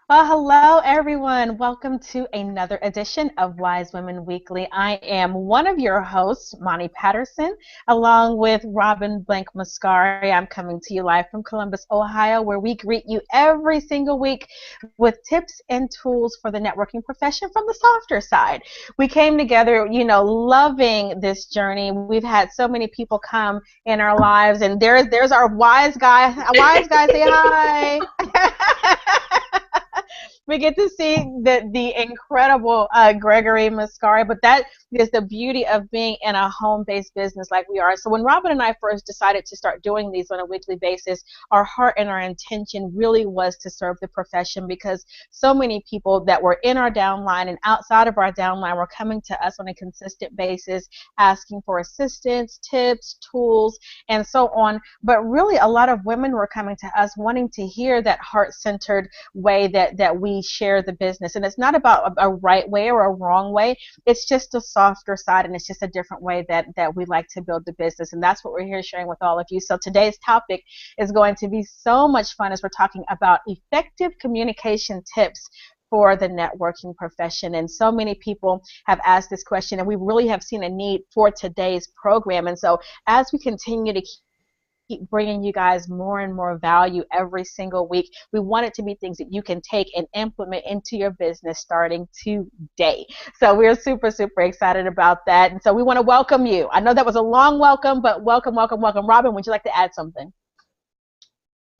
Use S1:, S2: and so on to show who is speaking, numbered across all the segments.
S1: Well, hello everyone. Welcome to another edition of Wise Women Weekly. I am one of your hosts, Monty Patterson, along with Robin Blank Mascari. I'm coming to you live from Columbus, Ohio, where we greet you every single week with tips and tools for the networking profession from the softer side. We came together, loving this journey. We've had so many people come in our lives, and there's our wise guy. Wise guy, say hi. We get to see the incredible Gregory Mascari, but that is the beauty of being in a home-based business like we are. So when Robin and I first decided to start doing these on a weekly basis, our heart and our intention really was to serve the profession, because so many people that were in our downline and outside of our downline were coming to us on a consistent basis, asking for assistance, tips, tools, and so on. But really, a lot of women were coming to us wanting to hear that heart-centered way that we share the business. And it's not about a right way or a wrong way. It's just a softer side, and it's just a different way that we like to build the business. And that's what we're here sharing with all of you. So today's topic is going to be so much fun as we're talking about effective communication tips for the networking profession. And so many people have asked this question, and we really have seen a need for today's program. And so as we continue to keep bringing you guys more and more value every single week, we want it to be things that you can take and implement into your business starting today. So we're super, super excited about that. And so we want to welcome you. I know that was a long welcome, but welcome, welcome, welcome. Robin, would you like to add something?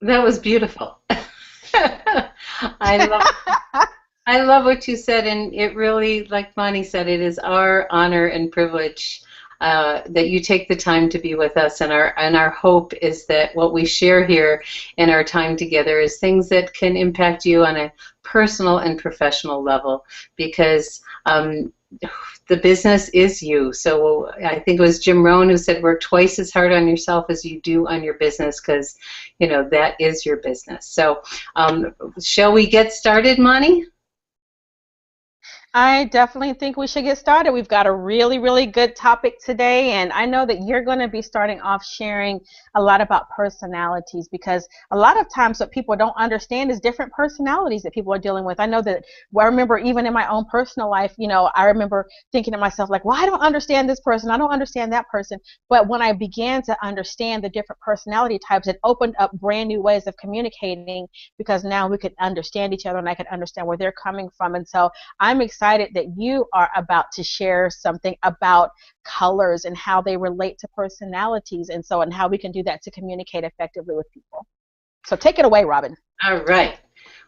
S2: That was beautiful. I love I love what you said, and it really, like Monty said, it is our honor and privilege that you take the time to be with us, and our hope is that what we share here in our time together is things that can impact you on a personal and professional level, because the business is you. So I think it was Jim Rohn who said, work twice as hard on yourself as you do on your business, because that is your business. So shall we get started, Monty?
S1: I definitely think we should get started. We've got a really, really good topic today, and I know that you're going to be starting off sharing a lot about personalities, because a lot of times what people don't understand is different personalities that people are dealing with. I know that, well, I remember even in my own personal life, I remember thinking to myself, like, well, I don't understand this person, I don't understand that person. But when I began to understand the different personality types, it opened up brand new ways of communicating, because now we could understand each other and I could understand where they're coming from. And so I'm excited that you are about to share something about colors and how they relate to personalities, and how we can do that to communicate effectively with people. So take it away, Robin.
S2: All right.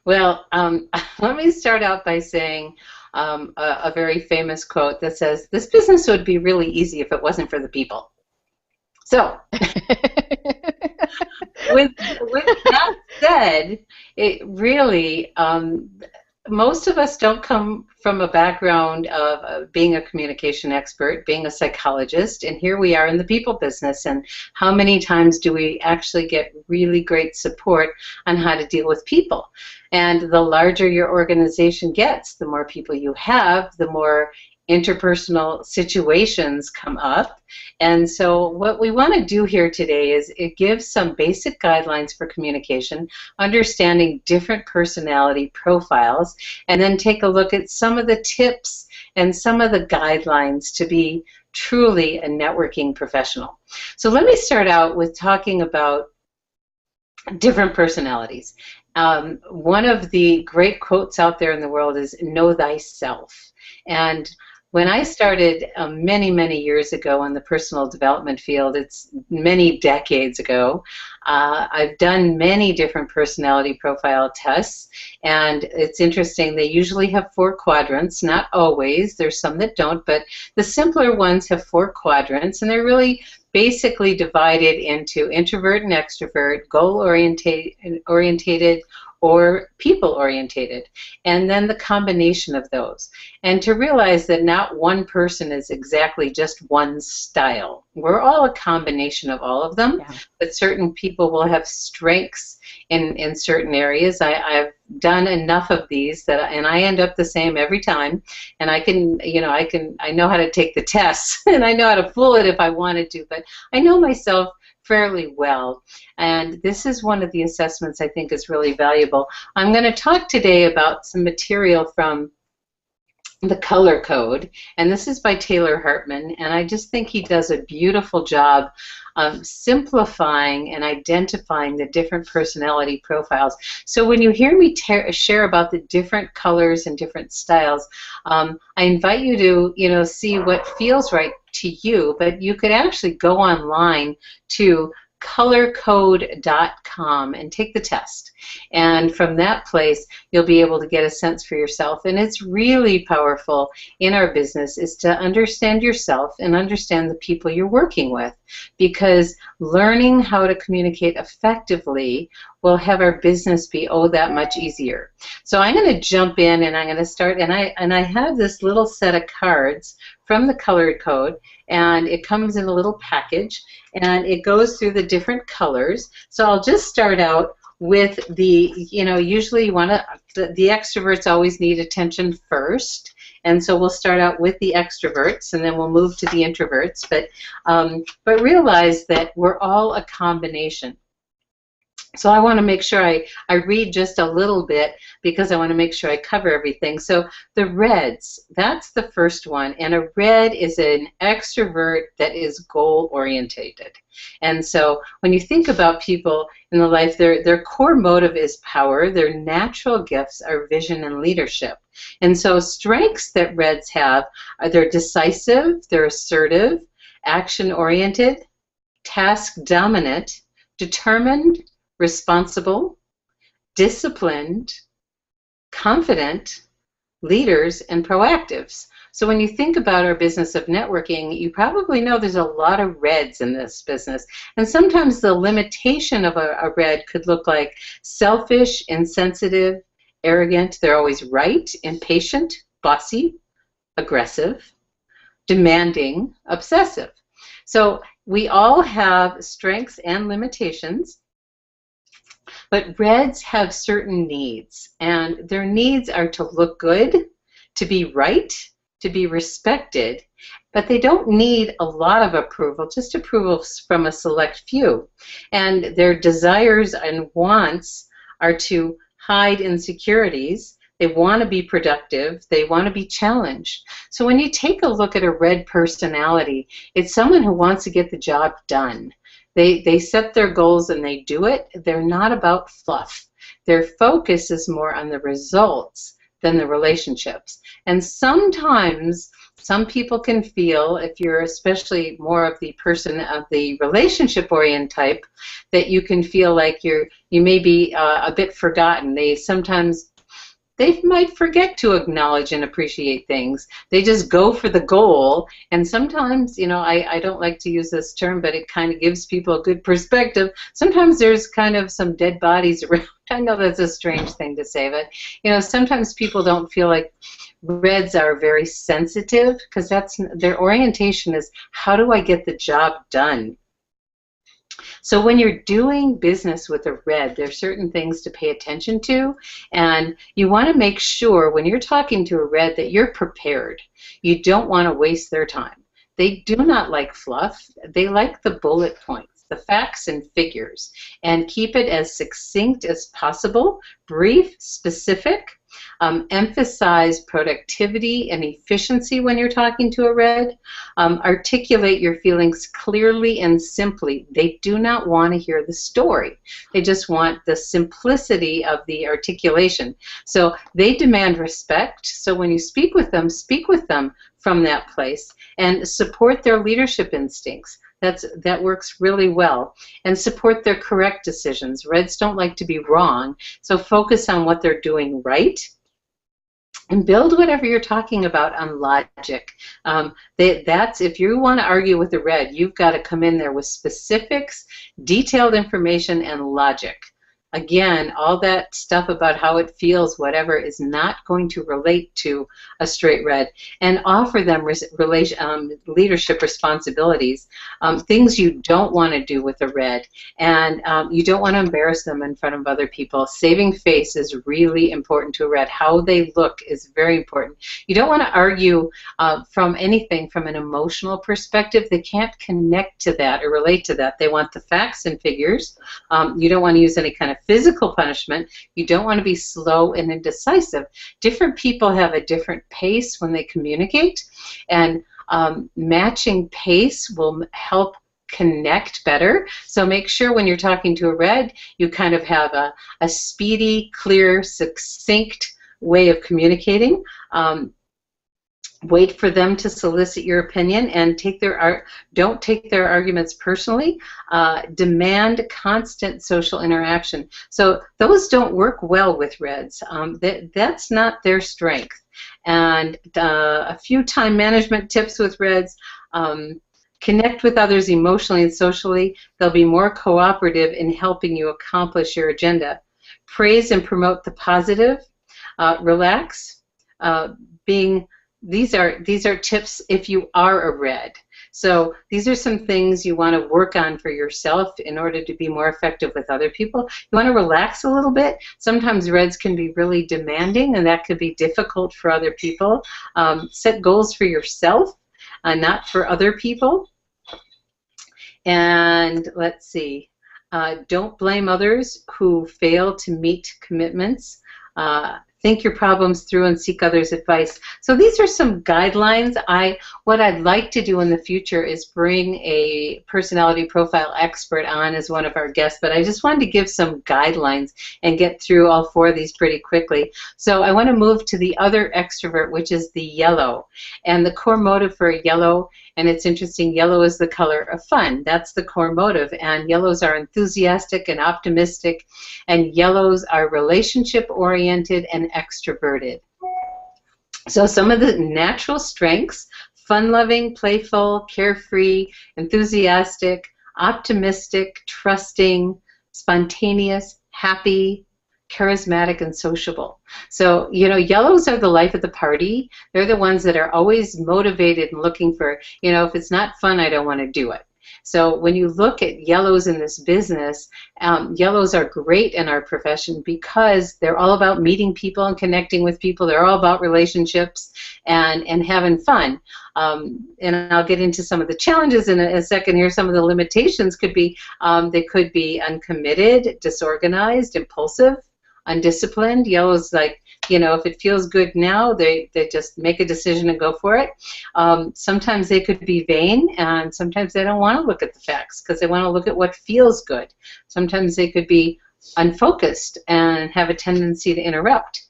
S2: Well, let me start out by saying a very famous quote that says, "This business would be really easy if it wasn't for the people." So, with that said, it really, most of us don't come from a background of being a communication expert, being a psychologist, and here we are in the people business. And how many times do we actually get really great support on how to deal with people? And the larger your organization gets, the more people you have, the more interpersonal situations come up. And so what we want to do here today is it gives some basic guidelines for communication, understanding different personality profiles, and then take a look at some of the tips and some of the guidelines to be truly a networking professional. So let me start out with talking about different personalities. One of the great quotes out there in the world is, "Know thyself." And when I started many, many years ago in the personal development field, it's many decades ago, I've done many different personality profile tests, and it's interesting, they usually have 4 quadrants, not always, there's some that don't, but the simpler ones have 4 quadrants, and they're really basically divided into introvert and extrovert, goal-orientated, or people-orientated, and then the combination of those. And to realize that not one person is exactly just one style. We're all a combination of all of them, yeah. But certain people will have strengths in certain areas. I've done enough of these and I end up the same every time. And I know how to take the tests, and I know how to fool it if I wanted to, but I know myself fairly well. And this is one of the assessments I think is really valuable. I'm going to talk today about some material from the Color Code, and this is by Taylor Hartman, and I just think he does a beautiful job of simplifying and identifying the different personality profiles. So when you hear me share about the different colors and different styles, I invite you to, see what feels right to you, but you could actually go online to colorcode.com and take the test. And from that place, you'll be able to get a sense for yourself. And it's really powerful in our business is to understand yourself and understand the people you're working with, because learning how to communicate effectively will have our business be that much easier. So I'm going to jump in and I'm going to start, and I have this little set of cards from the Color Code, and it comes in a little package, and it goes through the different colors. So I'll just start out with the, usually you want to, the extroverts always need attention first, and so we'll start out with the extroverts, and then we'll move to the introverts, but realize that we're all a combination. So I want to make sure I read just a little bit, because I want to make sure I cover everything. So the reds, that's the first one. And a red is an extrovert that is goal-orientated. And so when you think about people in the life, their core motive is power. Their natural gifts are vision and leadership. And so strengths that reds have are they're decisive, they're assertive, action-oriented, task-dominant, determined, responsible, disciplined, confident, leaders, and proactives. So when you think about our business of networking, you probably know there's a lot of reds in this business. And sometimes the limitation of a red could look like selfish, insensitive, arrogant, they're always right, impatient, bossy, aggressive, demanding, obsessive. So we all have strengths and limitations. But reds have certain needs, and their needs are to look good, to be right, to be respected, but they don't need a lot of approval, just approval from a select few. And their desires and wants are to hide insecurities. They want to be productive. They want to be challenged. So when you take a look at a red personality, it's someone who wants to get the job done. They set their goals and they do it. They're not about fluff. Their focus is more on the results than the relationships. And sometimes some people can feel, if you're especially more of the person of the relationship-oriented type, that you can feel like you may be a bit forgotten. They might forget to acknowledge and appreciate things. They just go for the goal, and sometimes, I don't like to use this term, but it kind of gives people a good perspective. Sometimes there's kind of some dead bodies around. I know that's a strange thing to say, but, sometimes people don't feel like reds are very sensitive, because their orientation is, how do I get the job done? So when you're doing business with a red, there are certain things to pay attention to, and you want to make sure when you're talking to a red that you're prepared. You don't want to waste their time. They do not like fluff. They like the bullet points, the facts and figures, and keep it as succinct as possible, brief, specific. Emphasize productivity and efficiency when you're talking to a red. Articulate your feelings clearly and simply. They do not want to hear the story. They just want the simplicity of the articulation. So they demand respect. So when you speak with them from that place, and support their leadership instincts. That works really well. And support their correct decisions. Reds don't like to be wrong, so focus on what they're doing right. And build whatever you're talking about on logic. That's if you want to argue with a red, you've got to come in there with specifics, detailed information, and logic. again, all that stuff about how it feels, whatever, is not going to relate to a straight red. And offer them leadership responsibilities, things you don't want to do with a red, and you don't want to embarrass them in front of other people. Saving face is really important to a red. How they look is very important. You don't want to argue from anything from an emotional perspective. They can't connect to that or relate to that. They want the facts and figures. You don't want to use any kind of physical punishment. You don't want to be slow and indecisive. Different people have a different pace when they communicate, and matching pace will help connect better. So make sure when you're talking to a red, you kind of have a speedy, clear, succinct way of communicating. Wait for them to solicit your opinion, and don't take their arguments personally. Demand constant social interaction. So those don't work well with reds. That's not their strength. And a few time management tips with reds. Connect with others emotionally and socially. They'll be more cooperative in helping you accomplish your agenda. Praise and promote the positive. Relax. These are tips if you are a red. So these are some things you want to work on for yourself in order to be more effective with other people. You want to relax a little bit. Sometimes reds can be really demanding, and that could be difficult for other people. Set goals for yourself, not for other people. And let's see. Don't blame others who fail to meet commitments. Think your problems through and seek others' advice. So these are some guidelines. What I'd like to do in the future is bring a personality profile expert on as one of our guests, but I just wanted to give some guidelines and get through all 4 of these pretty quickly. So I want to move to the other extrovert, which is the yellow. And the core motive for a yellow, and it's interesting, yellow is the color of fun. That's the core motive. And yellows are enthusiastic and optimistic, and yellows are relationship-oriented and extroverted. So some of the natural strengths: fun-loving, playful, carefree, enthusiastic, optimistic, trusting, spontaneous, happy, charismatic, and sociable. So, yellows are the life of the party. They're the ones that are always motivated and looking for, if it's not fun, I don't want to do it. So when you look at yellows in this business, yellows are great in our profession because they're all about meeting people and connecting with people. They're all about relationships and having fun. And I'll get into some of the challenges in a second here. Some of the limitations could be they could be uncommitted, disorganized, impulsive, undisciplined. Yellows, like, if it feels good now, they just make a decision and go for it. Sometimes they could be vain, and sometimes they don't want to look at the facts because they want to look at what feels good. Sometimes they could be unfocused and have a tendency to interrupt.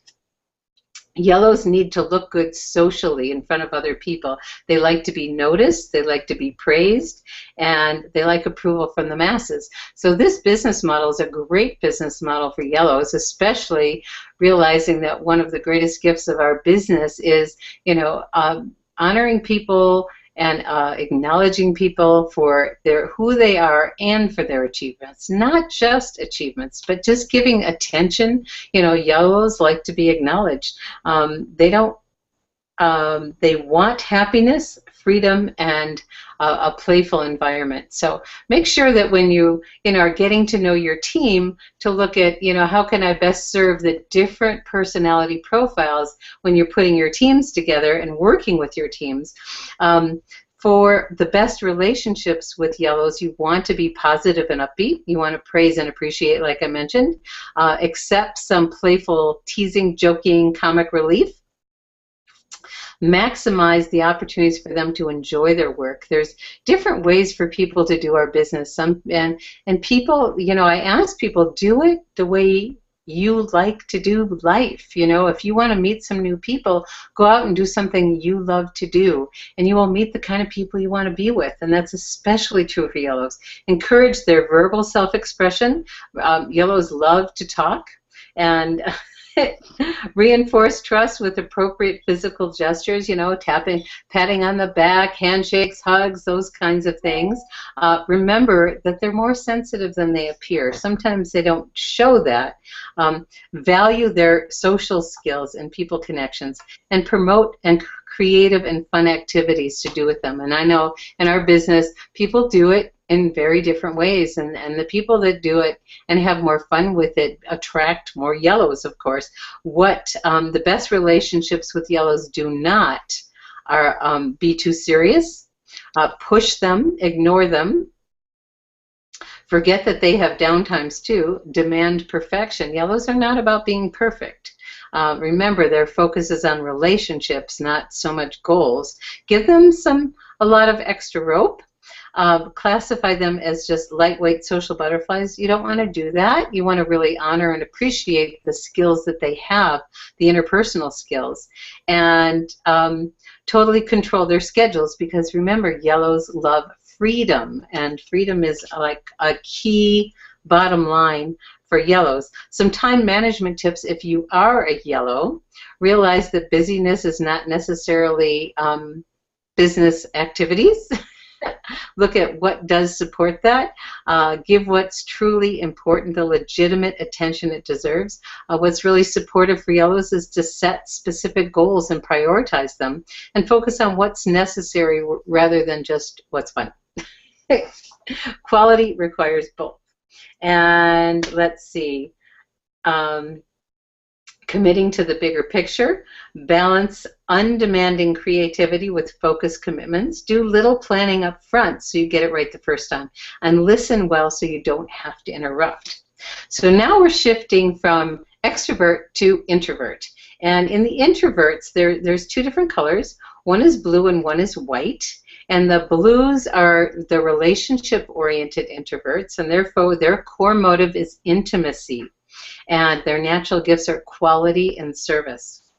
S2: Yellows need to look good socially in front of other people. They like to be noticed, they like to be praised, and they like approval from the masses. So this business model is a great business model for yellows, especially realizing that one of the greatest gifts of our business is, honoring people and acknowledging people for who they are and for their achievements. Not just achievements, but just giving attention. Yellows like to be acknowledged. They want happiness, freedom, and a playful environment. So make sure that when you are getting to know your team, to look at how can I best serve the different personality profiles when you're putting your teams together and working with your teams. For the best relationships with yellows, you want to be positive and upbeat. You want to praise and appreciate, like I mentioned. Accept some playful teasing, joking, comic relief. Maximize the opportunities for them to enjoy their work. There's different ways for people to do our business. And people, I ask people, do it the way you like to do life. If you want to meet some new people, go out and do something you love to do, and you will meet the kind of people you want to be with. And that's especially true for yellows. Encourage their verbal self-expression. Yellows love to talk, and Reinforce trust with appropriate physical gestures, tapping, patting on the back, handshakes, hugs, those kinds of things. Remember that they're more sensitive than they appear. Sometimes they don't show that. Value their social skills and people connections, and promote and creative and fun activities to do with them. And I know in our business, people do it in very different ways, and the people that do it and have more fun with it attract more yellows, of course. What the best relationships with yellows do not are be too serious, push them, ignore them, forget that they have downtimes too, demand perfection. Yellows are not about being perfect. Remember, their focus is on relationships, not so much goals. Give them a lot of extra rope. Classify them as just lightweight social butterflies. You don't want to do that. You want to really honor and appreciate the skills that they have, the interpersonal skills, and totally control their schedules, because remember, yellows love freedom, and freedom is like a key bottom line for yellows. Some time management tips: if you are a yellow, realize that busyness is not necessarily business activities. Look at what does support that. Give what's truly important the legitimate attention it deserves. What's really supportive for yellows is to set specific goals and prioritize them, and focus on what's necessary rather than just what's fun. Quality requires both. And let's see. Committing to the bigger picture, balance undemanding creativity with focused commitments, do little planning up front so you get it right the first time, and listen well so you don't have to interrupt. So now we're shifting from extrovert to introvert. And in the introverts, there's two different colors. One is blue and one is white. And the blues are the relationship-oriented introverts, and therefore their core motive is intimacy. And their natural gifts are quality and service.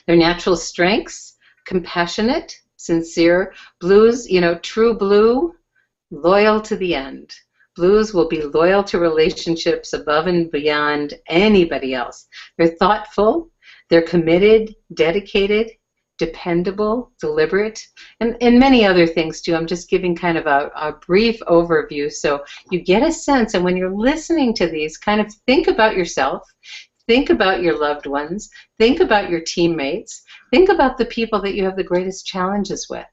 S2: Their natural strengths: compassionate, sincere. Blues, true blue, loyal to the end. Blues will be loyal to relationships above and beyond anybody else. They're thoughtful, they're committed, dedicated, dependable, deliberate, and many other things too. I'm just giving kind of a brief overview so you get a sense, and when you're listening to these, kind of think about yourself, think about your loved ones, think about your teammates, think about the people that you have the greatest challenges with,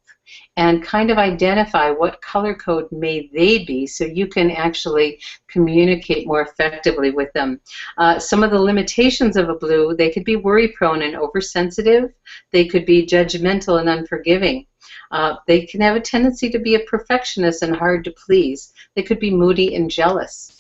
S2: and kind of identify what color code may they be so you can actually communicate more effectively with them. Some of the limitations of a blue: they could be worry-prone and oversensitive. They could be judgmental and unforgiving. They can have a tendency to be a perfectionist and hard to please. They could be moody and jealous.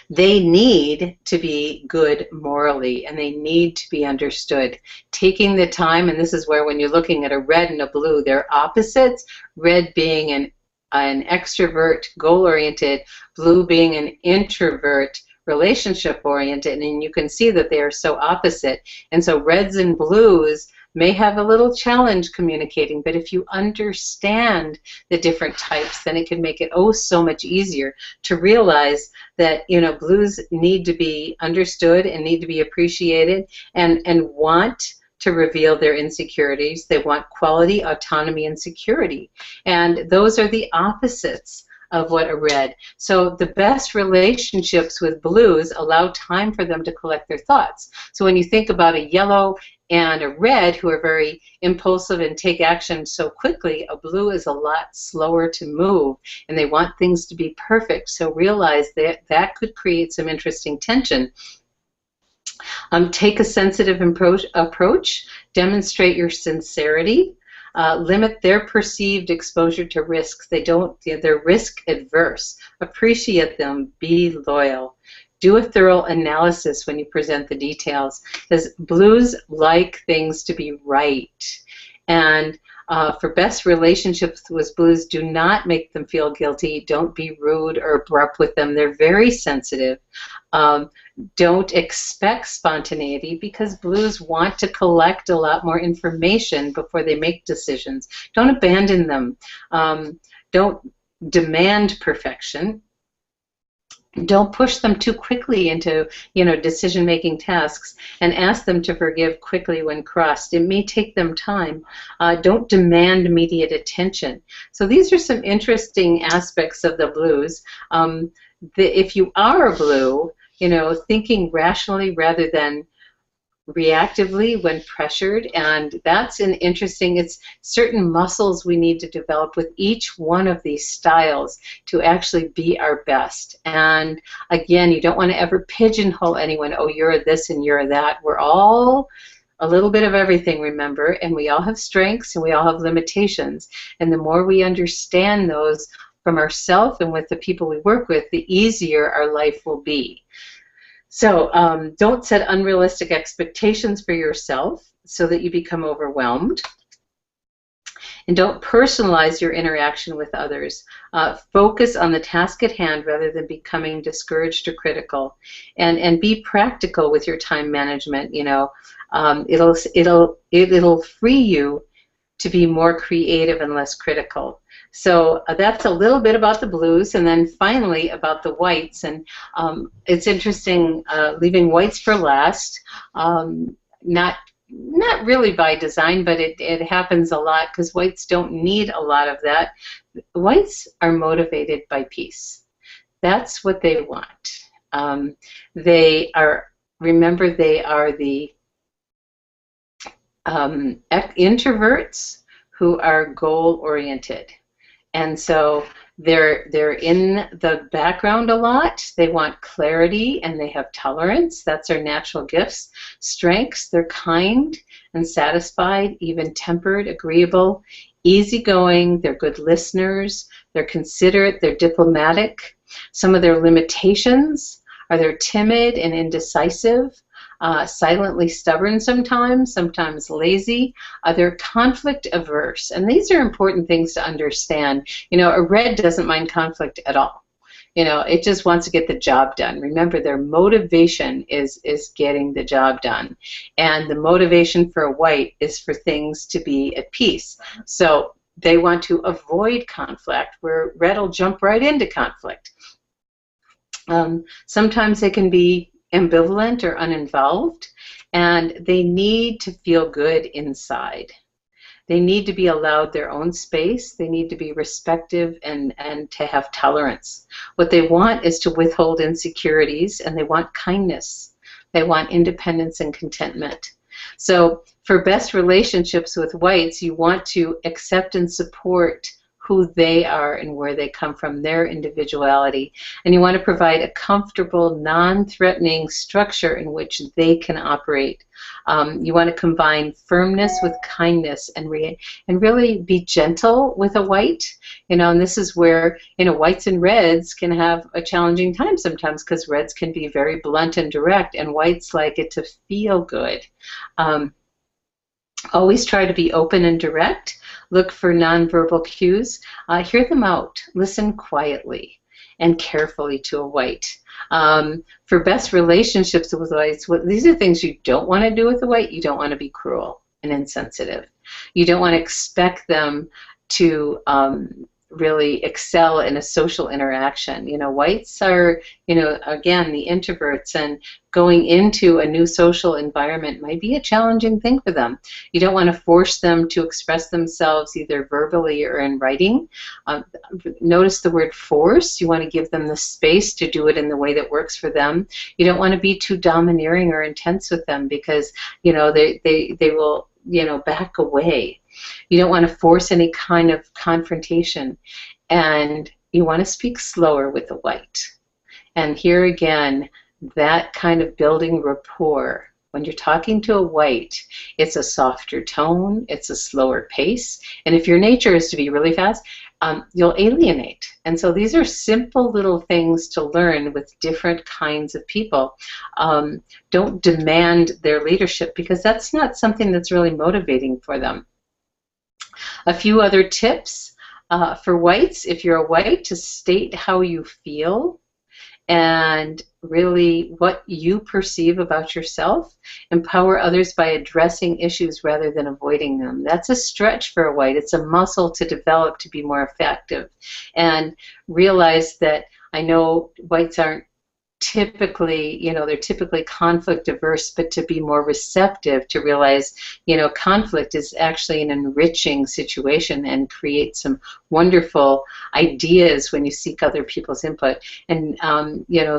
S2: They need to be good morally, and they need to be understood. Taking the time, and this is where when you're looking at a red and a blue, they're opposites, red being an extrovert, goal-oriented, blue being an introvert, relationship-oriented, and you can see that they are so opposite. And so reds and blues may have a little challenge communicating, but if you understand the different types, then it can make it so much easier to realize that blues need to be understood and need to be appreciated, and want to reveal their insecurities. They want quality, autonomy, and security, and those are the opposites of what a red. So the best relationships with blues allow time for them to collect their thoughts. So when you think about a yellow and a red who are very impulsive and take action so quickly, a blue is a lot slower to move, and they want things to be perfect. So realize that that could create some interesting tension. Take a sensitive approach, demonstrate your sincerity, limit their perceived exposure to risks. They're risk adverse. Appreciate them, be loyal. Do a thorough analysis when you present the details, because blues like things to be right. And for best relationships with blues, do not make them feel guilty. Don't be rude or abrupt with them. They're very sensitive. Don't expect spontaneity, because blues want to collect a lot more information before they make decisions. Don't abandon them. Don't demand perfection. Don't push them too quickly into, decision-making tasks, and ask them to forgive quickly when crossed. It may take them time. Don't demand immediate attention. So these are some interesting aspects of the blues. If you are a blue, thinking rationally rather than reactively when pressured, and that's an interesting, it's certain muscles we need to develop with each one of these styles to actually be our best. And again, you don't want to ever pigeonhole anyone, oh, you're this and you're that. We're all a little bit of everything, remember, and we all have strengths and we all have limitations, and the more we understand those from ourselves and with the people we work with, the easier our life will be. So don't set unrealistic expectations for yourself so that you become overwhelmed. And don't personalize your interaction with others. Focus on the task at hand rather than becoming discouraged or critical. And be practical with your time management. It'll free you to be more creative and less critical. So that's a little bit about the blues, and then finally about the whites. And it's interesting, leaving whites for last. Not really by design, but it happens a lot because whites don't need a lot of that. Whites are motivated by peace. That's what they want. Remember, they are the introverts who are goal-oriented. And so they're in the background a lot. They want clarity and they have tolerance. That's their natural gifts. Strengths, they're kind and satisfied, even-tempered, agreeable, easygoing. They're good listeners. They're considerate. They're diplomatic. Some of their limitations are they're timid and indecisive. Silently stubborn sometimes lazy. They're conflict averse, and these are important things to understand. A red doesn't mind conflict at all. It just wants to get the job done. Remember, their motivation is getting the job done, and the motivation for a white is for things to be at peace. So they want to avoid conflict, where red will jump right into conflict. Sometimes they can be ambivalent or uninvolved, and they need to feel good inside. They need to be allowed their own space. They need to be respectful and to have tolerance. What they want is to withhold insecurities, and they want kindness. They want independence and contentment. So for best relationships with whites, you want to accept and support who they are and where they come from, their individuality. And you want to provide a comfortable, non-threatening structure in which they can operate. You want to combine firmness with kindness and really be gentle with a white. And this is where, whites and reds can have a challenging time sometimes because reds can be very blunt and direct, and whites like it to feel good. Always try to be open and direct. Look for nonverbal cues. Hear them out. Listen quietly and carefully to a white. For best relationships with whites, these are things you don't want to do with a white. You don't want to be cruel and insensitive. You don't want to expect them to really excel in a social interaction. Whites are, again, the introverts, and going into a new social environment might be a challenging thing for them. You don't want to force them to express themselves either verbally or in writing. Notice the word force. You want to give them the space to do it in the way that works for them. You don't want to be too domineering or intense with them because, they will, back away. You don't want to force any kind of confrontation, and you want to speak slower with the white. And here again, that kind of building rapport. When you're talking to a white, it's a softer tone, it's a slower pace, and if your nature is to be really fast, you'll alienate. And so these are simple little things to learn with different kinds of people. Don't demand their leadership because that's not something that's really motivating for them. A few other tips for whites: if you're a white, to state how you feel and really what you perceive about yourself. Empower others by addressing issues rather than avoiding them. That's a stretch for a white. It's a muscle to develop to be more effective. And realize that I know whites aren't typically, they're typically conflict averse, but to be more receptive to realize, conflict is actually an enriching situation and create some wonderful ideas when you seek other people's input. And,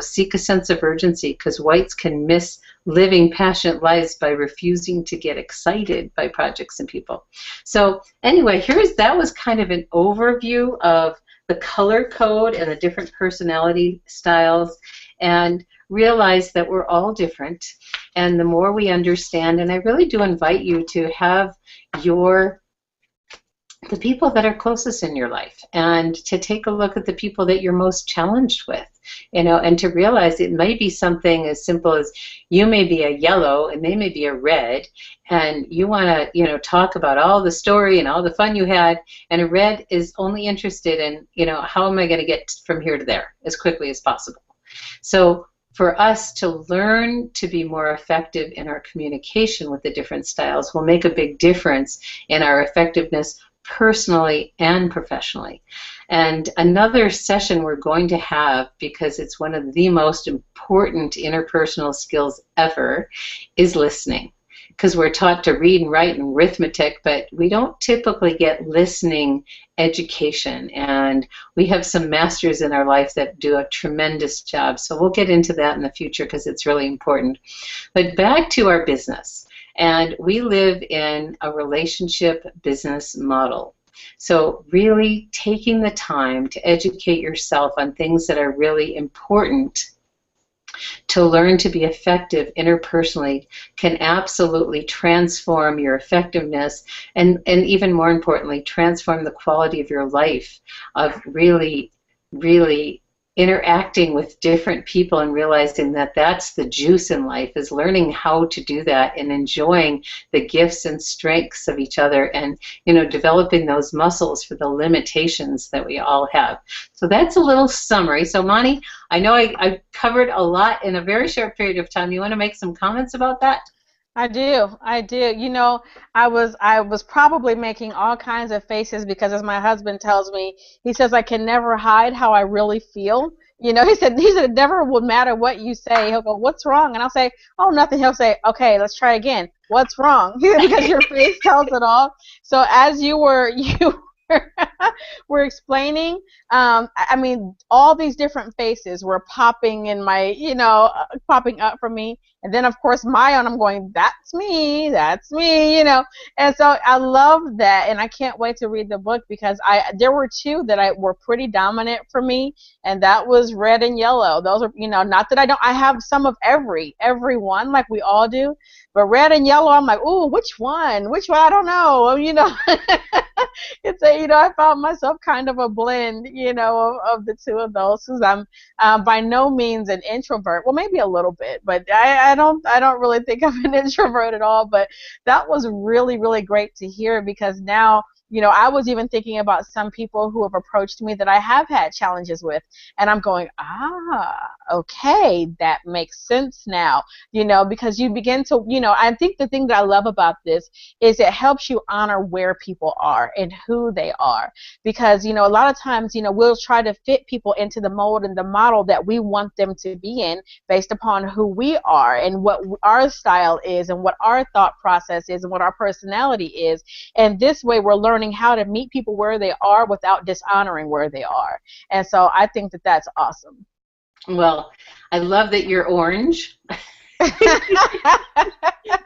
S2: seek a sense of urgency, because whites can miss living passionate lives by refusing to get excited by projects and people. So anyway, that was kind of an overview of the color code and the different personality styles, and realize that we're all different. And the more we understand, and I really do invite you to have the people that are closest in your life, and to take a look at the people that you're most challenged with, and to realize it may be something as simple as you may be a yellow and they may be a red, and you want to, talk about all the story and all the fun you had, and a red is only interested in, how am I going to get from here to there as quickly as possible. So for us to learn to be more effective in our communication with the different styles will make a big difference in our effectiveness personally and professionally. And another session we're going to have, because it's one of the most important interpersonal skills ever, is listening. Because we're taught to read and write and arithmetic, but we don't typically get listening education. And we have some masters in our life that do a tremendous job. So we'll get into that in the future because it's really important. But back to our business. And we live in a relationship business model. So really taking the time to educate yourself on things that are really important to learn to be effective interpersonally can absolutely transform your effectiveness, and even more importantly, transform the quality of your life, of really, really interacting with different people and realizing that that's the juice in life, is learning how to do that and enjoying the gifts and strengths of each other, and developing those muscles for the limitations that we all have. So that's a little summary. So Moni, I know I covered a lot in a very short period of time. You want to make some comments about that?
S1: I do. I was probably making all kinds of faces because, as my husband tells me, he says I can never hide how I really feel. He said it never would matter what you say. He'll go, "What's wrong?" And I'll say, "Oh, nothing." He'll say, "Okay, let's try again. What's wrong?" Because your face tells it all. So as you were were explaining, I mean, all these different faces were popping in my, popping up for me. And then, of course, my own, I'm going, that's me, And so I love that, and I can't wait to read the book, because there were two that were pretty dominant for me, and that was red and yellow. Those are, not that I have some of every one, like we all do, but red and yellow, I'm like, ooh, which one? I don't know, It's I found myself kind of a blend, of the two of those, because I'm by no means an introvert. Well, maybe a little bit, but I don't really think I'm an introvert at all. But that was really, really great to hear, because now, I was even thinking about some people who have approached me that I have had challenges with, and I'm going, okay, that makes sense now, because you begin to, I think the thing that I love about this is it helps you honor where people are and who they are, because, a lot of times, we'll try to fit people into the mold and the model that we want them to be in based upon who we are and what our style is and what our thought process is and what our personality is, and this way we're learning how to meet people where they are without dishonoring where they are. And so I think that that's awesome.
S2: Well, I love that you're orange.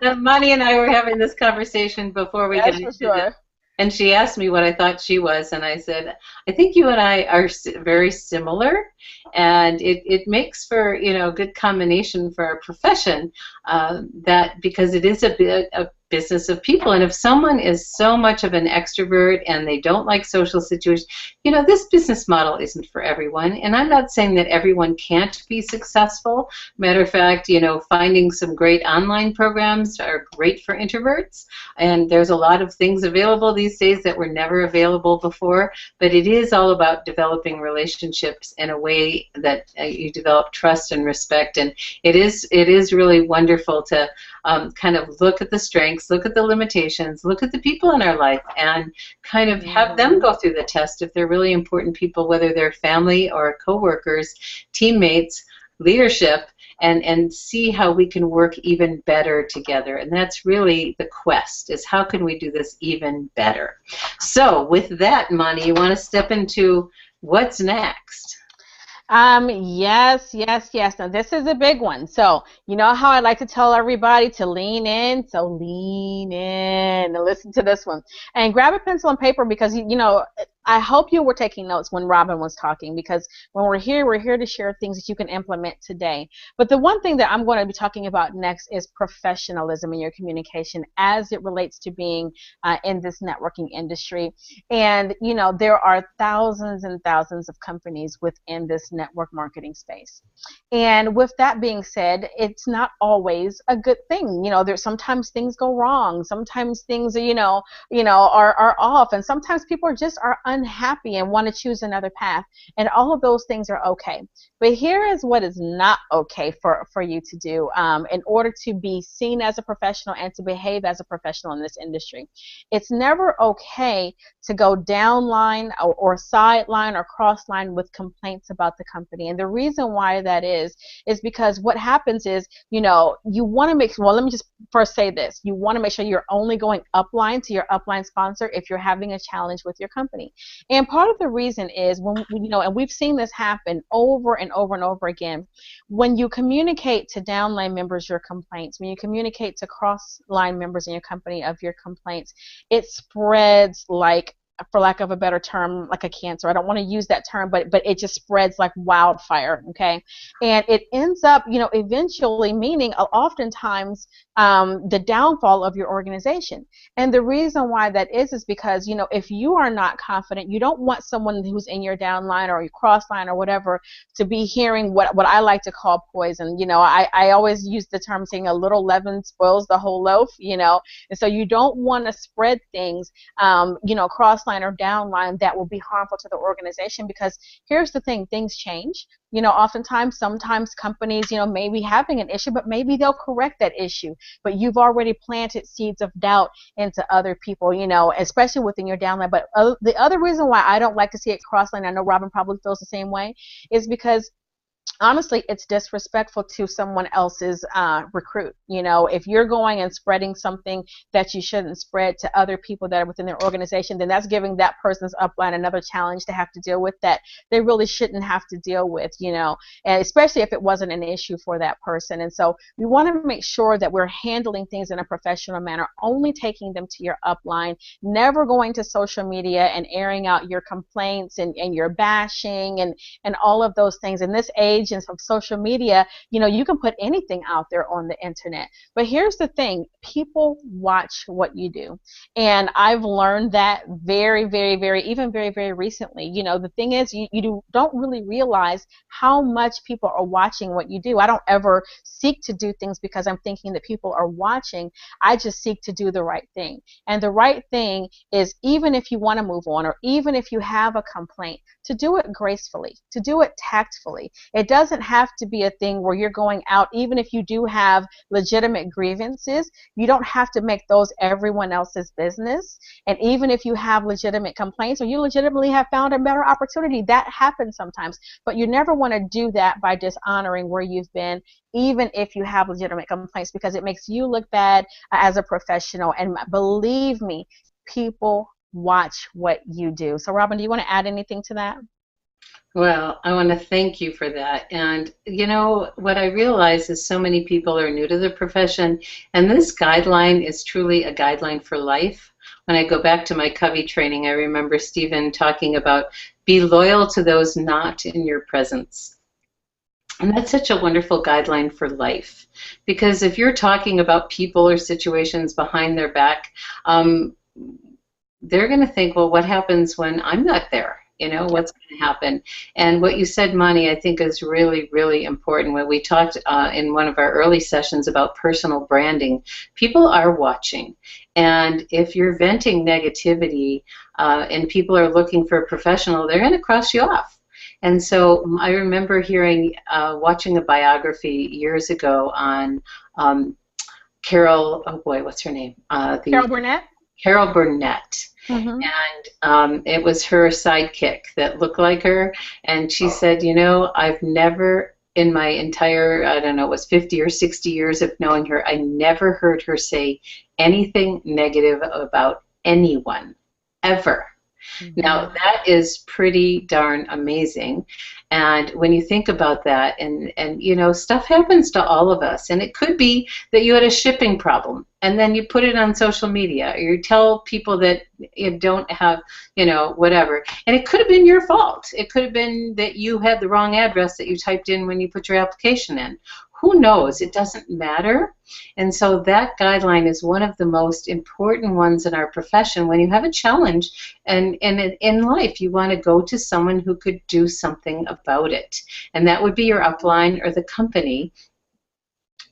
S2: Moni and I were having this conversation before we got into this. And she asked me what I thought she was, and I said, I think you and I are very similar, and it makes for a good combination for our profession, that because it is a business of people, and if someone is so much of an extrovert and they don't like social situations, this business model isn't for everyone. And I'm not saying that everyone can't be successful. Matter of fact, finding some great online programs are great for introverts, and there's a lot of things available these days that were never available before, but it is all about developing relationships in a way that you develop trust and respect, and it is really wonderful to kind of look at the strengths strengths, look at the limitations, look at the people in our life, and kind of have them go through the test if they're really important people, whether they're family or coworkers, teammates, leadership, and see how we can work even better together. And that's really the quest, is how can we do this even better? So with that, Mani, you want to step into what's next?
S1: Yes, yes, yes. Now this is a big one. So you know how I like to tell everybody to lean in. So lean in and listen to this one. And grab a pencil and paper, because you know, I hope you were taking notes when Robin was talking, because when we're here to share things that you can implement today. But the one thing that I'm going to be talking about next is professionalism in your communication as it relates to being in this networking industry. And you know, there are thousands and thousands of companies within this network marketing space. And with that being said, it's not always a good thing. You know, there's sometimes things go wrong. Sometimes things, are off, and sometimes people are unhappy and want to choose another path. And all of those things are okay. But here is what is not okay for you to do in order to be seen as a professional and to behave as a professional in this industry. It's never okay to go downline or sideline or crossline with complaints about the company. And the reason why that is because what happens is, you know, you want to make, well, let me just first say this. You want to make sure you're only going upline to your upline sponsor if you're having a challenge with your company. And part of the reason is and we've seen this happen over and over and over again, when you communicate to downline members your complaints, when you communicate to cross-line members in your company of your complaints, it spreads like, for lack of a better term, like a cancer. I don't want to use that term, but it just spreads like wildfire, okay? And it ends up, eventually meaning oftentimes the downfall of your organization. And the reason why that is because, if you are not confident, you don't want someone who's in your downline or your cross line or whatever to be hearing what I like to call poison. I always use the term saying a little leaven spoils the whole loaf, and so you don't want to spread things, cross line or downline that will be harmful to the organization, because here's the thing, things change. Oftentimes, sometimes companies, may be having an issue, but maybe they'll correct that issue. But you've already planted seeds of doubt into other people, especially within your downline. But the other reason why I don't like to see it crossline, I know Robin probably feels the same way, is because honestly, it's disrespectful to someone else's recruit. If you're going and spreading something that you shouldn't spread to other people that are within their organization, then that's giving that person's upline another challenge to have to deal with that they really shouldn't have to deal with, and especially if it wasn't an issue for that person. And so we want to make sure that we're handling things in a professional manner, only taking them to your upline, never going to social media and airing out your complaints and your bashing and all of those things. In this age of social media, you can put anything out there on the internet. But here's the thing, people watch what you do. And I've learned that very, very, very, even very, very recently. The thing is, you don't really realize how much people are watching what you do. I don't ever seek to do things because I'm thinking that people are watching. I just seek to do the right thing. And the right thing is, even if you want to move on, or even if you have a complaint, to do it gracefully, to do it tactfully. It doesn't have to be a thing where you're going out, even if you do have legitimate grievances, you don't have to make those everyone else's business. And even if you have legitimate complaints, or you legitimately have found a better opportunity, that happens sometimes. But you never want to do that by dishonoring where you've been, even if you have legitimate complaints, because it makes you look bad as a professional. And believe me, people watch what you do. So Robin, do you want to add anything to that?
S2: Well, I want to thank you for that. And what I realize is so many people are new to the profession, and this guideline is truly a guideline for life. When I go back to my Covey training, I remember Stephen talking about be loyal to those not in your presence. And that's such a wonderful guideline for life, because if you're talking about people or situations behind their back, they're going to think, well, what happens when I'm not there? What's going to happen? And what you said, Mani, I think is really, really important. When we talked in one of our early sessions about personal branding, people are watching. And if you're venting negativity and people are looking for a professional, they're going to cross you off. And so I remember watching a biography years ago on Carol, oh boy, what's her name?
S1: Carol Burnett.
S2: Carol Burnett.
S1: Mm-hmm.
S2: And it was her sidekick that looked like her. And she said, you know, I've never, in my entire, I don't know, it was 50 or 60 years of knowing her, I never heard her say anything negative about anyone, ever.
S1: Mm-hmm.
S2: Now, that is pretty darn amazing. And when you think about that, and you know, stuff happens to all of us. And it could be that you had a shipping problem, and then you put it on social media, or you tell people that you don't have, you know, whatever. And it could have been your fault. It could have been that you had the wrong address that you typed in when you put your application in. Who knows? It doesn't matter. And so that guideline is one of the most important ones in our profession. When you have a challenge and in life, you want to go to someone who could do something about it. And that would be your upline or the company,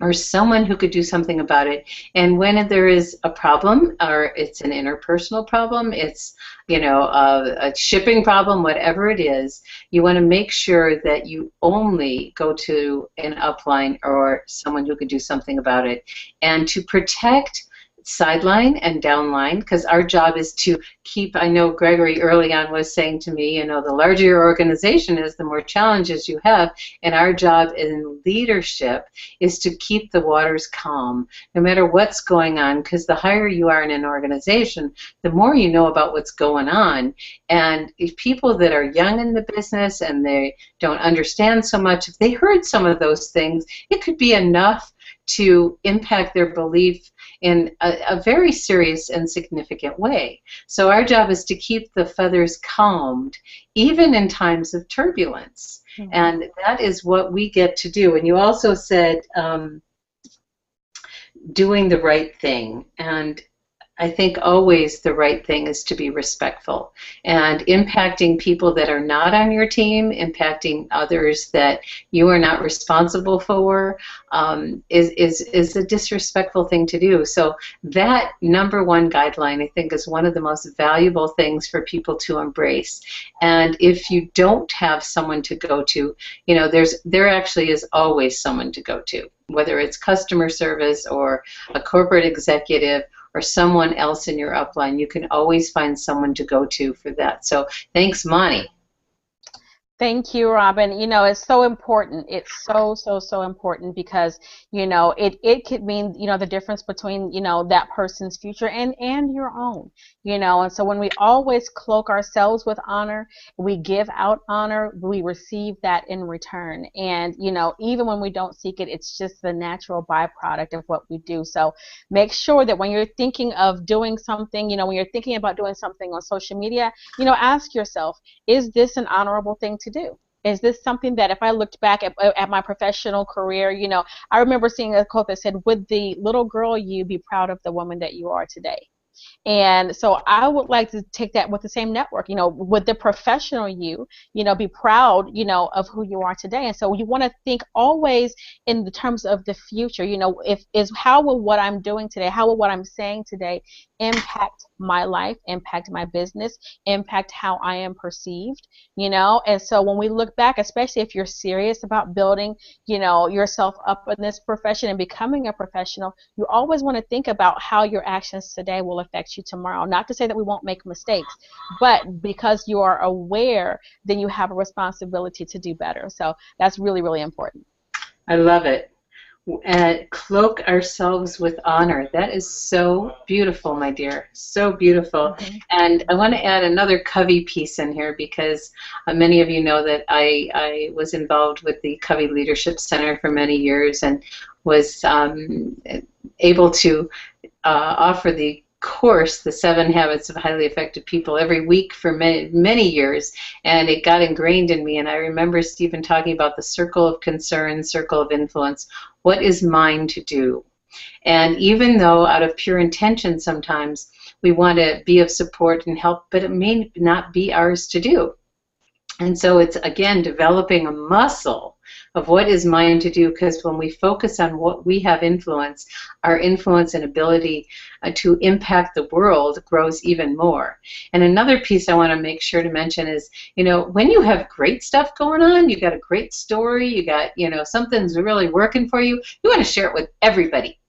S2: or someone who could do something about it. And when there is a problem, or it's an interpersonal problem, it's, you know, a shipping problem, whatever it is, you want to make sure that you only go to an upline or someone who could do something about it. And to protect sideline and downline, because our job is to keep, I know Gregory early on was saying to me, you know, the larger your organization is, the more challenges you have, and our job in leadership is to keep the waters calm, no matter what's going on, because the higher you are in an organization, the more you know about what's going on. And if people that are young in the business and they don't understand so much, if they heard some of those things, it could be enough to impact their belief in a very serious and significant way. So our job is to keep the feathers calmed, even in times of turbulence. Mm-hmm. And that is what we get to do. And you also said doing the right thing. And I think always the right thing is to be respectful, and impacting people that are not on your team, impacting others that you are not responsible for, is a disrespectful thing to do. So that number one guideline, I think, is one of the most valuable things for people to embrace. And if you don't have someone to go to, you know, there actually is always someone to go to, whether it's customer service or a corporate executive or someone else in your upline. You can always find someone to go to for that. So thanks, Monty.
S1: Thank you, Robin. You know, it's so important. It's so important, because, you know, it could mean, you know, the difference between, you know, that person's future and your own, you know. And so when we always cloak ourselves with honor, we give out honor, we receive that in return. And, you know, even when we don't seek it, it's just the natural byproduct of what we do. So make sure that when you're thinking of doing something, you know, when you're thinking about doing something on social media, you know, ask yourself, is this an honorable thing to do? Is this something that, if I looked back at my professional career, you know, I remember seeing a quote that said, would the little girl you be proud of the woman that you are today? And so I would like to take that with the same network. You know, would the professional you know, be proud, you know, of who you are today? And so you want to think always in the terms of the future. You know, how will what I'm doing today, how will what I'm saying today impact my life, impact my business, impact how I am perceived, you know? And so when we look back, especially if you're serious about building, you know, yourself up in this profession and becoming a professional, you always want to think about how your actions today will affect you tomorrow. Not to say that we won't make mistakes, but because you are aware, then you have a responsibility to do better. So that's really, really important.
S2: I love it. Cloak ourselves with honor. That is so beautiful, my dear. So beautiful. Mm-hmm. And I want to add another Covey piece in here, because many of you know that I was involved with the Covey Leadership Center for many years, and was able to offer the course, The 7 Habits of Highly Effective People, every week for many years, and it got ingrained in me. And I remember Stephen talking about the circle of concern, circle of influence. What is mine to do? And even though out of pure intention sometimes we want to be of support and help, but it may not be ours to do. And so it's, again, developing a muscle of what is mine to do, because when we focus on what we have influence, our influence and ability to impact the world grows even more. And another piece I want to make sure to mention is, you know, when you have great stuff going on, you got a great story, you got, you know, something's really working for you, you want to share it with everybody.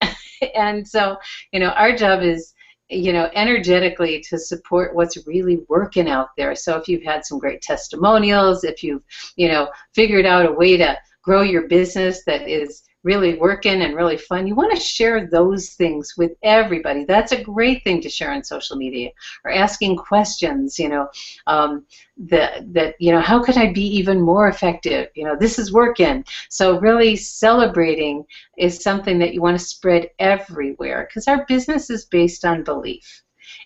S2: And so, our job is, energetically to support what's really working out there. So if you've had some great testimonials, if you've, figured out a way to grow your business that is really working and really fun, you want to share those things with everybody. That's a great thing to share on social media, or asking questions, how could I be even more effective? This is working. So really celebrating is something that you want to spread everywhere, because our business is based on belief.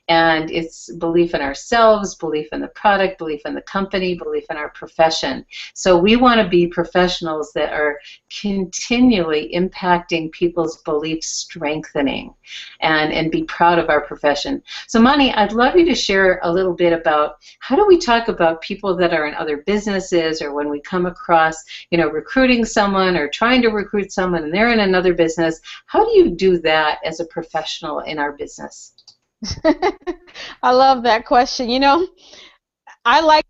S2: And it's belief in ourselves, belief in the product, belief in the company, belief in our profession. So we want to be professionals that are continually impacting people's belief strengthening, and be proud of our profession. So Mani, I'd love you to share a little bit about how do we talk about people that are in other businesses, or when we come across, recruiting someone or trying to recruit someone and they're in another business, how do you do that as a professional in our business?
S1: I love that question. I like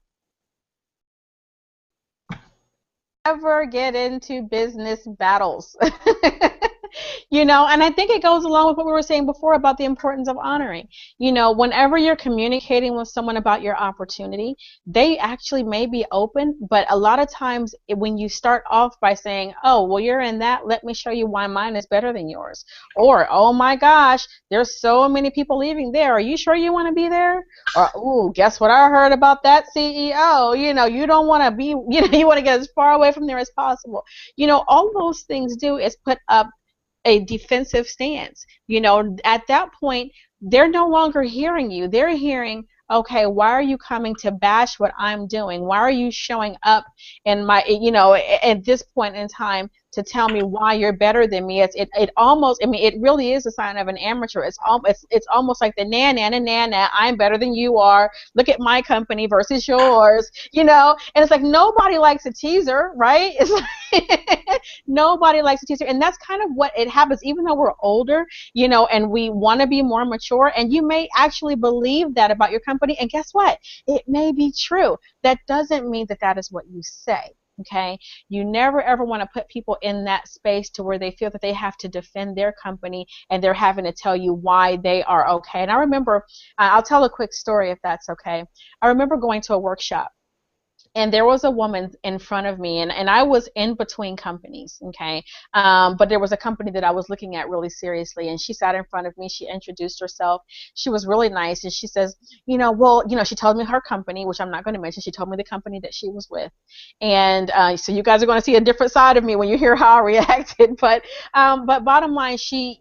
S1: never get into business battles. And I think it goes along with what we were saying before about the importance of honoring. Whenever you're communicating with someone about your opportunity, they actually may be open, but a lot of times when you start off by saying, oh, well, you're in that, let me show you why mine is better than yours. Or, oh my gosh, there's so many people leaving there. Are you sure you want to be there? Or, ooh, guess what I heard about that CEO? You don't want to be, you want to get as far away from there as possible. All those things do is put up a defensive stance. At that point, they're no longer hearing you. They're hearing, okay, why are you coming to bash what I'm doing? Why are you showing up in my, at this point in time to tell me why you're better than me? It almost, it really is a sign of an amateur. It's almost like the na, I'm better than you are. Look at my company versus yours, and it's like nobody likes a teaser, right? It's like nobody likes a teaser, and that's kind of what it happens. Even though we're older, and we want to be more mature, and you may actually believe that about your company, and guess what? It may be true. That doesn't mean that that is what you say. Okay, you never ever want to put people in that space to where they feel that they have to defend their company and they're having to tell you why they are okay. And I remember, I'll tell a quick story if that's okay. I remember going to a workshop, and there was a woman in front of me, and I was in between companies, okay? But there was a company that I was looking at really seriously, and she sat in front of me. She introduced herself. She was really nice, and she says, she told me her company, which I'm not going to mention. She told me the company that she was with. And so you guys are going to see a different side of me when you hear how I reacted. But bottom line, she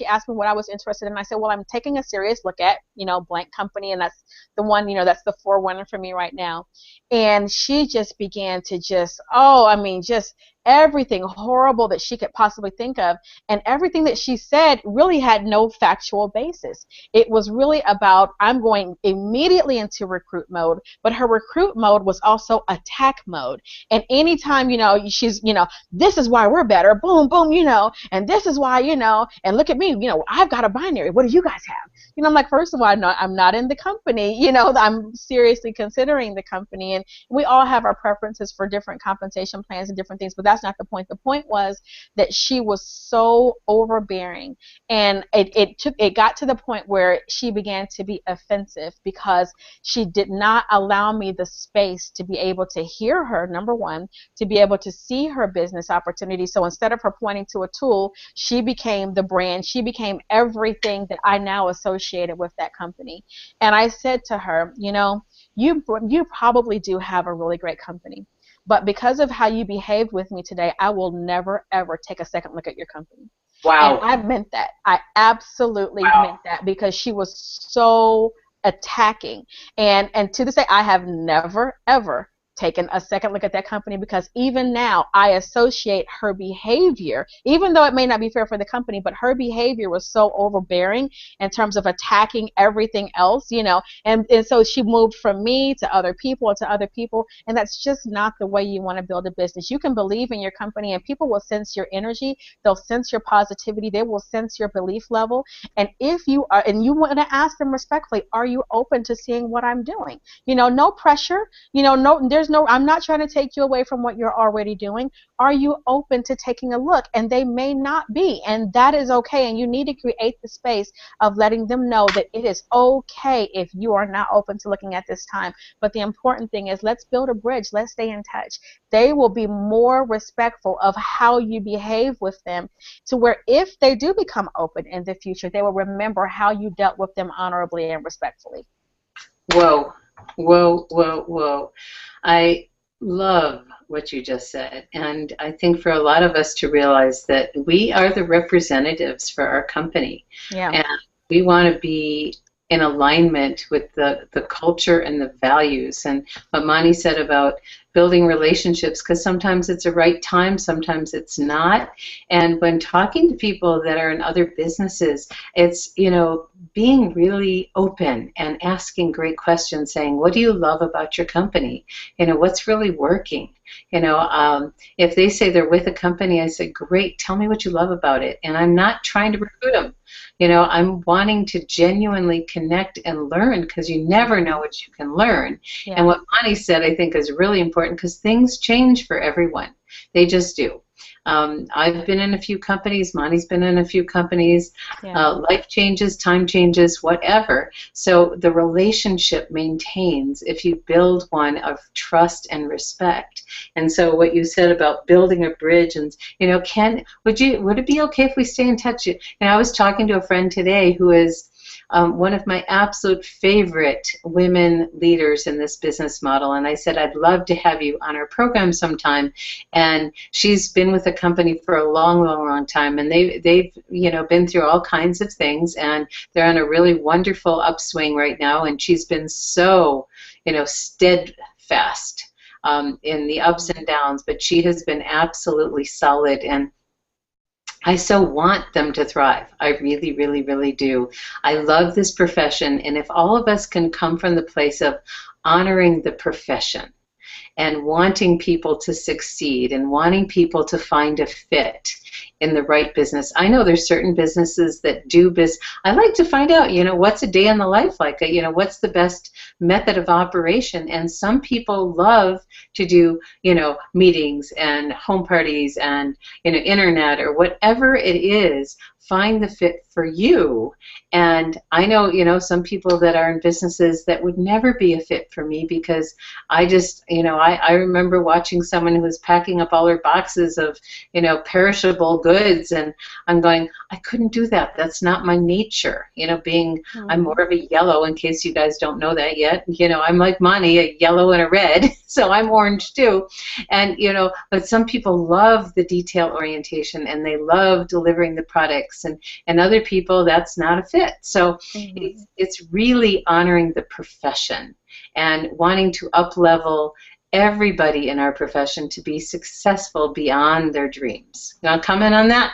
S1: asked me what I was interested in. And I said, well, I'm taking a serious look at, blank company, and that's the one, that's the forerunner for me right now. And she just began to just everything horrible that she could possibly think of, and everything that she said really had no factual basis. It was really about, I'm going immediately into recruit mode, but her recruit mode was also attack mode. And anytime, she's, this is why we're better, boom, boom, and this is why, and look at me, I've got a binary. What do you guys have? I'm like, first of all, I'm not in the company, I'm seriously considering the company, and we all have our preferences for different compensation plans and different things, but that's not the point. The point was that she was so overbearing, and it got to the point where she began to be offensive because she did not allow me the space to be able to hear her, number one, to be able to see her business opportunity. So instead of her pointing to a tool, she became the brand. She became everything that I now associated with that company. And I said to her, you probably do have a really great company, but because of how you behaved with me today, I will never, ever take a second look at your company.
S2: Wow.
S1: And I meant that. I absolutely meant that, because she was so attacking. And to this day, I have never, ever taken a second look at that company, because even now I associate her behavior, even though it may not be fair for the company, but her behavior was so overbearing in terms of attacking everything else, and so she moved from me to other people, and that's just not the way you want to build a business. You can believe in your company, and people will sense your energy, they'll sense your positivity, they will sense your belief level, and if you are, and you want to ask them respectfully, are you open to seeing what I'm doing? No pressure, there's no, I'm not trying to take you away from what you're already doing. Are you open to taking a look? And they may not be, and that is okay. And you need to create the space of letting them know that it is okay if you are not open to looking at this time. But the important thing is, let's build a bridge. Let's stay in touch. They will be more respectful of how you behave with them, to where if they do become open in the future, they will remember how you dealt with them honorably and respectfully.
S2: Whoa, whoa, whoa, whoa. I love what you just said. And I think for a lot of us to realize that we are the representatives for our company.
S1: Yeah.
S2: And we want to be in alignment with the culture and the values. And what Mani said about building relationships, because sometimes it's a right time, sometimes it's not. And when talking to people that are in other businesses, it's, you know, being really open and asking great questions, saying, what do you love about your company? You know, what's really working? You know, if they say they're with a company, I say, great, tell me what you love about it. And I'm not trying to recruit them. You know, I'm wanting to genuinely connect and learn, because you never know what you can learn. Yeah. And what Mani said, I think, is really important, because things change for everyone. They just do. I've been in a few companies. Mani's been in a few companies. Yeah. Life changes, time changes, whatever. So the relationship maintains if you build one of trust and respect. And so what you said about building a bridge, and you know, would it be okay if we stay in touch? And I was talking to a friend today who is one of my absolute favorite women leaders in this business model, and I said, I'd love to have you on our program sometime. And she's been with the company for a long, long, long time, and they've you know, been through all kinds of things, and they're on a really wonderful upswing right now. And she's been so, you know, steadfast in the ups and downs, but she has been absolutely solid. And I so want them to thrive. I really, really, really do. I love this profession, and if all of us can come from the place of honoring the profession and wanting people to succeed and wanting people to find a fit in the right business. I know there's certain businesses that do business. I like to find out, you know, what's a day in the life like? You know, what's the best method of operation? And some people love to do, you know, meetings and home parties and, you know, internet or whatever it is. Find the fit for you. And I know, you know, some people that are in businesses that would never be a fit for me, because I just, you know, I remember watching someone who was packing up all her boxes of, you know, perishable goods, and I'm going, I couldn't do that. That's not my nature. You know, I'm more of a yellow, in case you guys don't know that yet. You know, I'm like Mani, a yellow and a red, so I'm orange too. And, you know, but some people love the detail orientation, and they love delivering the products, and other people, that's not a fit. So it's really honoring the profession and wanting to up-level everybody in our profession to be successful beyond their dreams. You want to comment on that?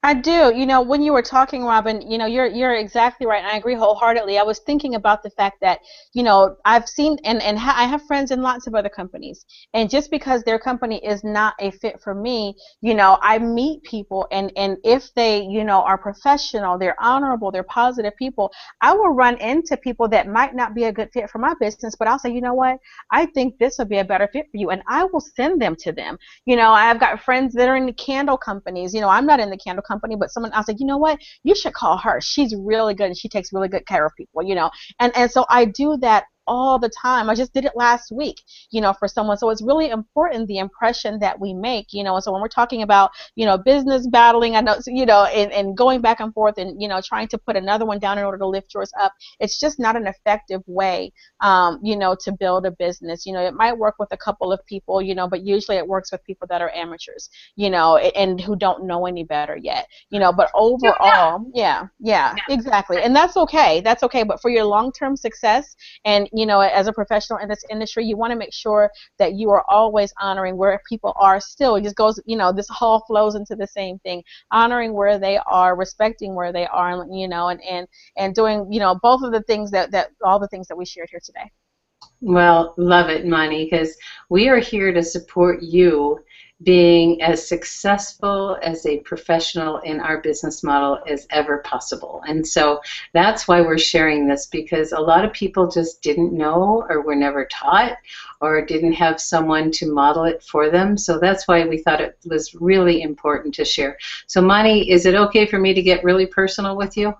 S1: I do. You know, when you were talking, Robin, you know, you're exactly right, and I agree wholeheartedly. I was thinking about the fact that, you know, I've seen, I have friends in lots of other companies, and just because their company is not a fit for me, you know, I meet people, and if they, you know, are professional, they're honorable, they're positive people, I will run into people that might not be a good fit for my business, but I'll say, you know what, I think this would be a better fit for you, and I will send them to them. You know, I've got friends that are in the candle companies. You know, I'm not in the candle company, but someone else like, you know what, you should call her. She's really good, and she takes really good care of people, you know. And so I do that all the time. I just did it last week, you know, for someone. So it's really important, the impression that we make, you know. And so when we're talking about, you know, business battling, I know, you know, and going back and forth and, you know, trying to put another one down in order to lift yours up, it's just not an effective way, you know, to build a business. You know, it might work with a couple of people, you know, but usually it works with people that are amateurs, you know, and who don't know any better yet, you know. But overall, yeah, exactly. And that's okay. That's okay. But for your long-term success, and you know, as a professional in this industry, you want to make sure that you are always honoring where people are still. It just goes, you know, this all flows into the same thing. Honoring where they are, respecting where they are, you know, and doing, you know, both of the things that all the things that we shared here today.
S2: Well, love it, Mani, because we are here to support you being as successful as a professional in our business model as ever possible. And so that's why we're sharing this, because a lot of people just didn't know or were never taught or didn't have someone to model it for them. So that's why we thought it was really important to share. So Mani, is it okay for me to get really personal with you?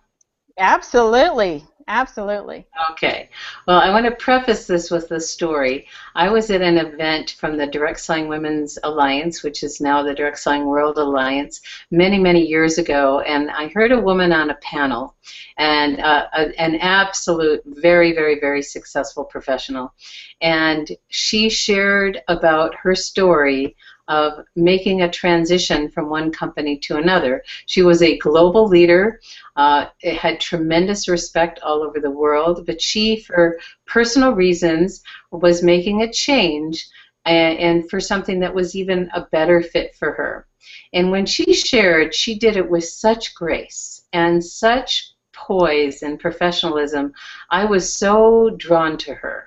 S1: Absolutely. Absolutely.
S2: Okay. Well, I want to preface this with a story. I was at an event from the Direct Selling Women's Alliance, which is now the Direct Selling World Alliance, many, many years ago, and I heard a woman on a panel, and an absolute, very, very, very successful professional, and she shared about her story of making a transition from one company to another. She was a global leader. It had tremendous respect all over the world, but she, for personal reasons, was making a change and for something that was even a better fit for her. And when she shared, she did it with such grace and such poise and professionalism. I was so drawn to her.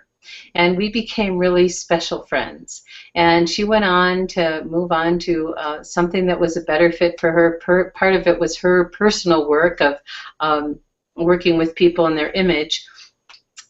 S2: And we became really special friends. And she went on to move on to something that was a better fit for her. Part of it was her personal work of working with people and their image.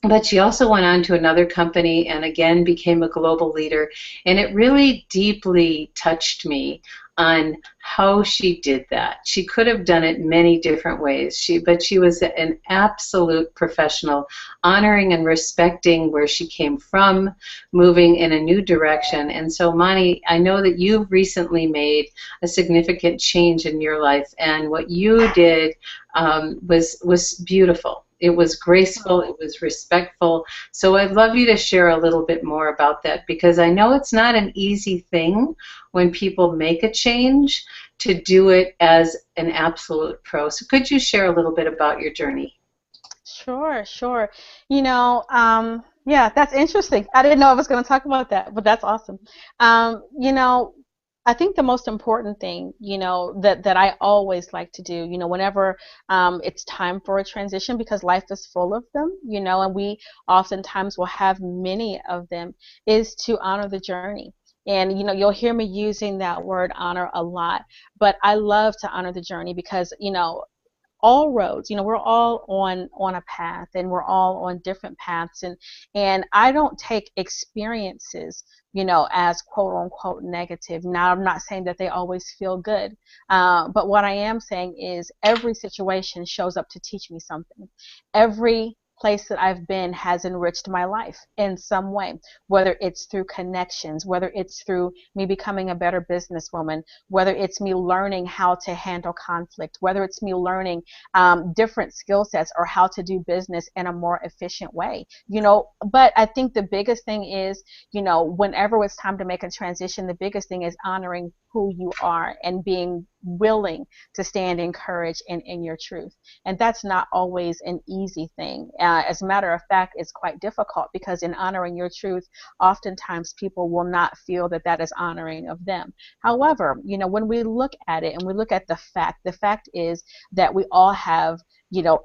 S2: But she also went on to another company and again became a global leader. And it really deeply touched me on how she did that. She could have done it many different ways, but she was an absolute professional, honoring and respecting where she came from, moving in a new direction. And so, Mani, I know that you've recently made a significant change in your life, and what you did was beautiful. It was graceful, it was respectful. So I'd love you to share a little bit more about that, because I know it's not an easy thing when people make a change to do it as an absolute pro. So could you share a little bit about your journey?
S1: Sure, sure. Yeah, that's interesting. I didn't know I was going to talk about that, but that's awesome. You know, I think the most important thing, that I always like to do, whenever it's time for a transition, because life is full of them, and we oftentimes will have many of them, is to honor the journey. And you'll hear me using that word honor a lot, but I love to honor the journey because all roads, we're all on a path, and we're all on different paths, and I don't take experiences as quote unquote negative. Now, I'm not saying that they always feel good, but what I am saying is every situation shows up to teach me something. Every place that I've been has enriched my life in some way, whether it's through connections, whether it's through me becoming a better businesswoman, whether it's me learning how to handle conflict, whether it's me learning different skill sets or how to do business in a more efficient way. But I think the biggest thing is, whenever it's time to make a transition, the biggest thing is honoring who you are and being willing to stand in courage and in your truth. And that's not always an easy thing. As a matter of fact, it's quite difficult, because in honoring your truth, oftentimes people will not feel that that is honoring of them. However, when we look at it and we look at the fact is that we all have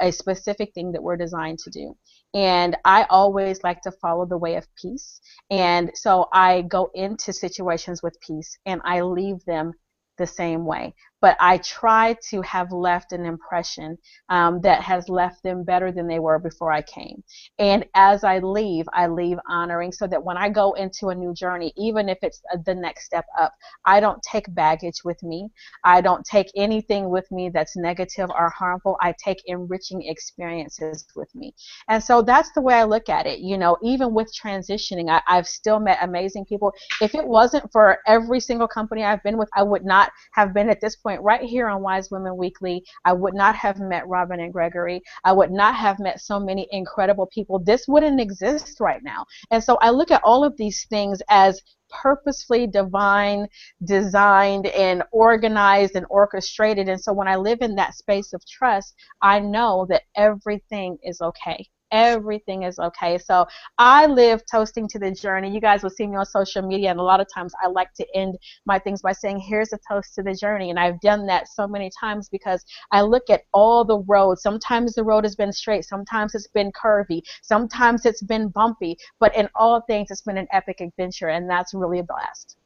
S1: a specific thing that we're designed to do. And I always like to follow the way of peace. And so I go into situations with peace and I leave them the same way. But I try to have left an impression that has left them better than they were before I came. And as I leave honoring, so that when I go into a new journey, even if it's the next step up, I don't take baggage with me. I don't take anything with me that's negative or harmful. I take enriching experiences with me. And so that's the way I look at it. Even with transitioning, I've still met amazing people. If it wasn't for every single company I've been with, I would not have been at this point right here on Wise Women Weekly. I would not have met Robin and Gregory. I would not have met so many incredible people. This wouldn't exist right now. And so I look at all of these things as purposefully divine, designed and organized and orchestrated. And so when I live in that space of trust, I know that everything is okay. Everything is okay. So I live toasting to the journey. You guys will see me on social media, and a lot of times I like to end my things by saying, here's a toast to the journey. And I've done that so many times because I look at all the roads. Sometimes the road has been straight, sometimes it's been curvy, sometimes it's been bumpy, but in all things it's been an epic adventure, and that's really a blast.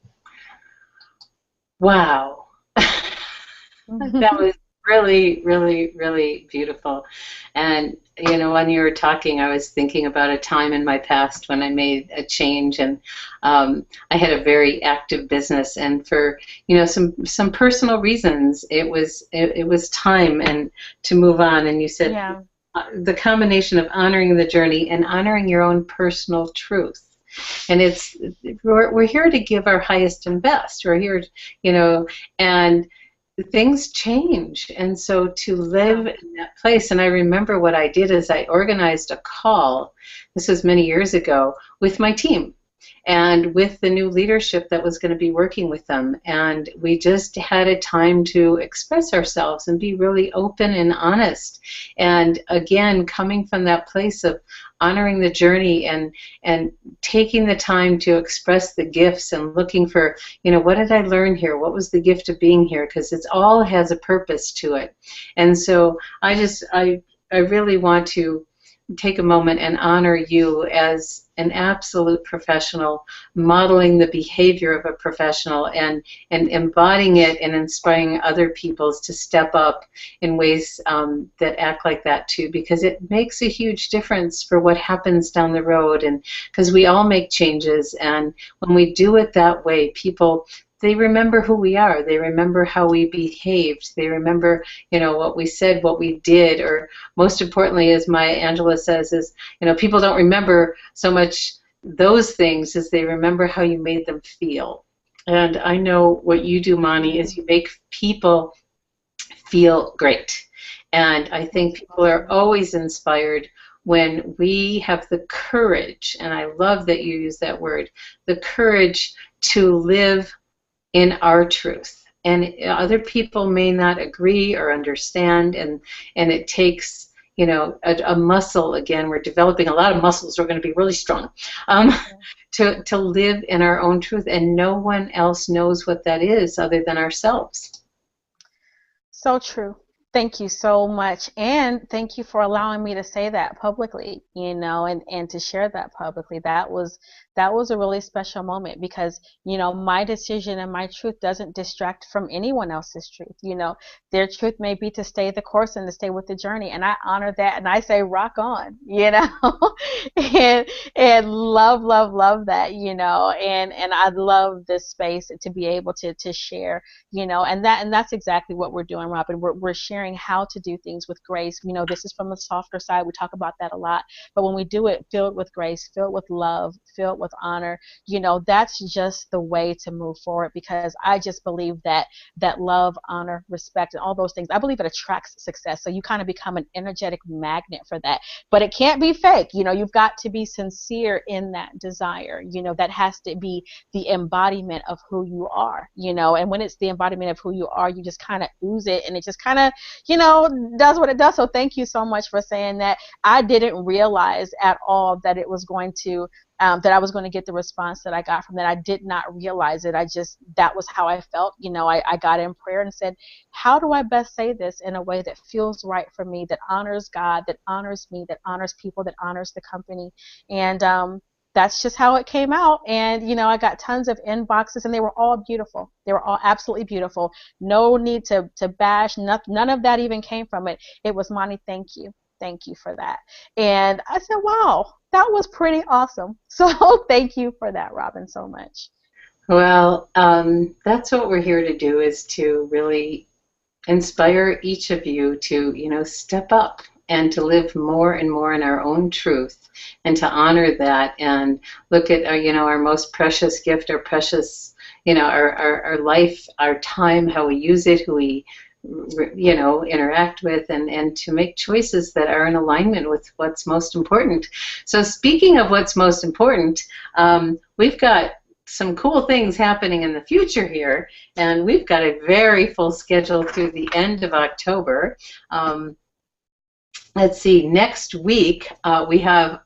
S2: Wow. That was really, really, really beautiful. And, you know, when you were talking, I was thinking about a time in my past when I made a change, and I had a very active business, and for, you know, some personal reasons, it was time and to move on. And you said
S1: Yeah.
S2: the combination of honoring the journey and honoring your own personal truth. And it's we're here to give our highest and best. We're here, you know, and things change, and so to live in that place. And I remember what I did is I organized a call, this was many years ago, with my team and with the new leadership that was going to be working with them, and we just had a time to express ourselves and be really open and honest. And again, coming from that place of honoring the journey and taking the time to express the gifts and looking for, you know, what did I learn here? What was the gift of being here? Because it's all has a purpose to it. And so I really want to take a moment and honor you as an absolute professional, modeling the behavior of a professional, and embodying it and inspiring other people to step up in ways that act like that too, because it makes a huge difference for what happens down the road. And because we all make changes, and when we do it that way, people, they remember who we are. They remember how we behaved. They remember, you know, what we said, what we did, or most importantly, as Maya Angelou says, is, you know, people don't remember so much those things as they remember how you made them feel. And I know what you do, Mani, is you make people feel great. And I think people are always inspired when we have the courage, and I love that you use that word, the courage to live in our truth. And other people may not agree or understand, and it takes, you know, a muscle. Again, we're developing a lot of muscles. We're going to be really strong to live in our own truth, and no one else knows what that is other than ourselves.
S1: So true. Thank you so much. And thank you for allowing me to say that publicly, you know, and to share that publicly. That was a really special moment because, you know, my decision and my truth doesn't distract from anyone else's truth. You know, their truth may be to stay the course and to stay with the journey. And I honor that, and I say rock on, you know, and love, love, love that, you know, and I love this space to be able to share, you know, and that's exactly what we're doing, Robin. We're sharing how to do things with grace. You know, this is from the softer side. We talk about that a lot, but when we do it filled with grace, filled with love, filled with honor, you know, that's just the way to move forward, because I just believe that love, honor, respect, and all those things, I believe it attracts success. So you kind of become an energetic magnet for that. But it can't be fake. You know, you've got to be sincere in that desire. You know, that has to be the embodiment of who you are, you know, and when it's the embodiment of who you are, you just kind of ooze it, and it just kind of, you know, does what it does. So thank you so much for saying that. I didn't realize at all that it was going to that I was going to get the response that I got from that. I did not realize it. That was how I felt. You know, I got in prayer and said, how do I best say this in a way that feels right for me, that honors God, that honors me, that honors people, that honors the company? And that's just how it came out. And, you know, I got tons of inboxes, and they were all beautiful. They were all absolutely beautiful. No need to bash. None of that even came from it. It was, Mani, thank you. Thank you for that. And I said, wow, that was pretty awesome. So thank you for that, Robin, so much.
S2: Well, that's what we're here to do, is to really inspire each of you to, you know, step up and to live more and more in our own truth, and to honor that, and look at our, you know, our most precious gift, our precious, you know, our life, our time, how we use it, who we, you know, interact with, and to make choices that are in alignment with what's most important. So speaking of what's most important, we've got some cool things happening in the future here, and we've got a very full schedule through the end of October. Let's see, next week we have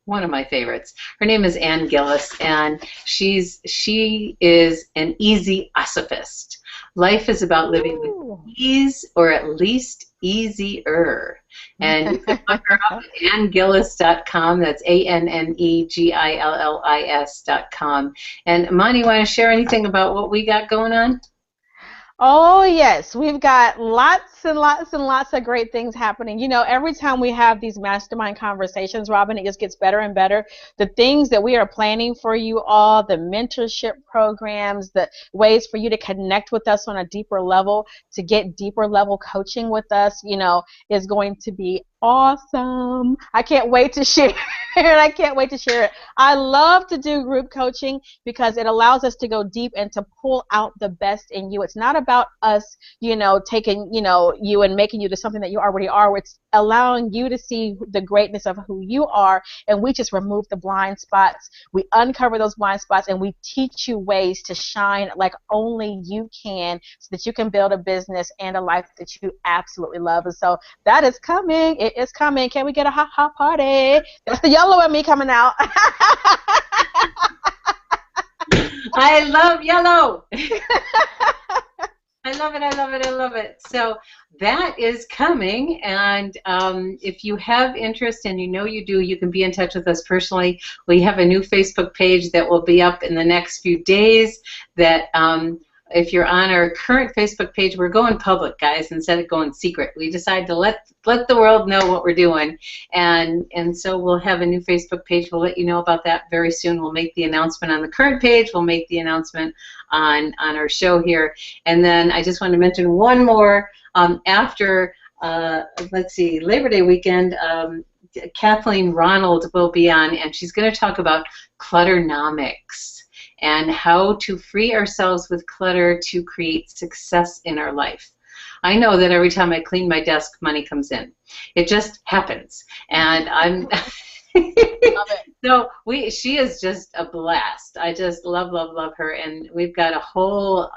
S2: one of my favorites. Her name is Ann Gillis, and she is an easy ossifist. Life is about living with ease, or at least easier. And you can look her up at AnnGillis.com. That's ANNEGILLIS.com. And Mani, you want to share anything about what we got going on?
S1: Oh, yes. We've got lots and lots and lots of great things happening. You know, every time we have these mastermind conversations, Robin, it just gets better and better. The things that we are planning for you all, the mentorship programs, the ways for you to connect with us on a deeper level, to get deeper level coaching with us, is going to be awesome. I can't wait to share it. I can't wait to share it. I love to do group coaching because it allows us to go deep and to pull out the best in you. It's not about us, taking, you and making you to something that you already are. It's allowing you to see the greatness of who you are, and we just remove the blind spots. We uncover those blind spots, and we teach you ways to shine like only you can, so that you can build a business and a life that you absolutely love. And so that is coming. It is coming. Can we get a ha ha party? That's the yellow in me coming out.
S2: I love yellow. I love it, I love it, I love it. So that is coming, and if you have interest, and you know you do, you can be in touch with us personally. We have a new Facebook page that will be up in the next few days that if you're on our current Facebook page, we're going public, guys, instead of going secret. We decided to let the world know what we're doing, and so we'll have a new Facebook page. We'll let you know about that very soon. We'll make the announcement on the current page. We'll make the announcement on our show here. And then I just want to mention one more. After, let's see, Labor Day weekend, Kathleen Ronald will be on, and she's going to talk about clutternomics and how to free ourselves with clutter to create success in our life. I know that every time I clean my desk, money comes in. It just happens, and I'm. Love it. So she is just a blast. I just love, love, love her, and we've got a whole,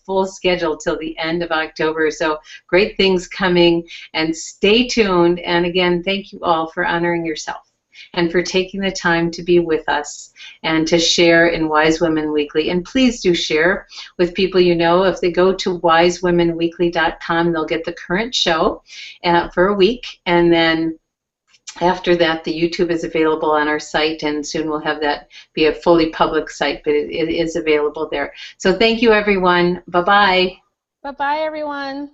S2: full schedule till the end of October. So great things coming, and stay tuned. And again, thank you all for honoring yourself and for taking the time to be with us and to share in Wise Women Weekly. And please do share with people you know. If they go to wisewomenweekly.com, they'll get the current show for a week, and then after that, the YouTube is available on our site, and soon we'll have that be a fully public site, but it is available there. So thank you, everyone. Bye-bye.
S1: Bye-bye, everyone.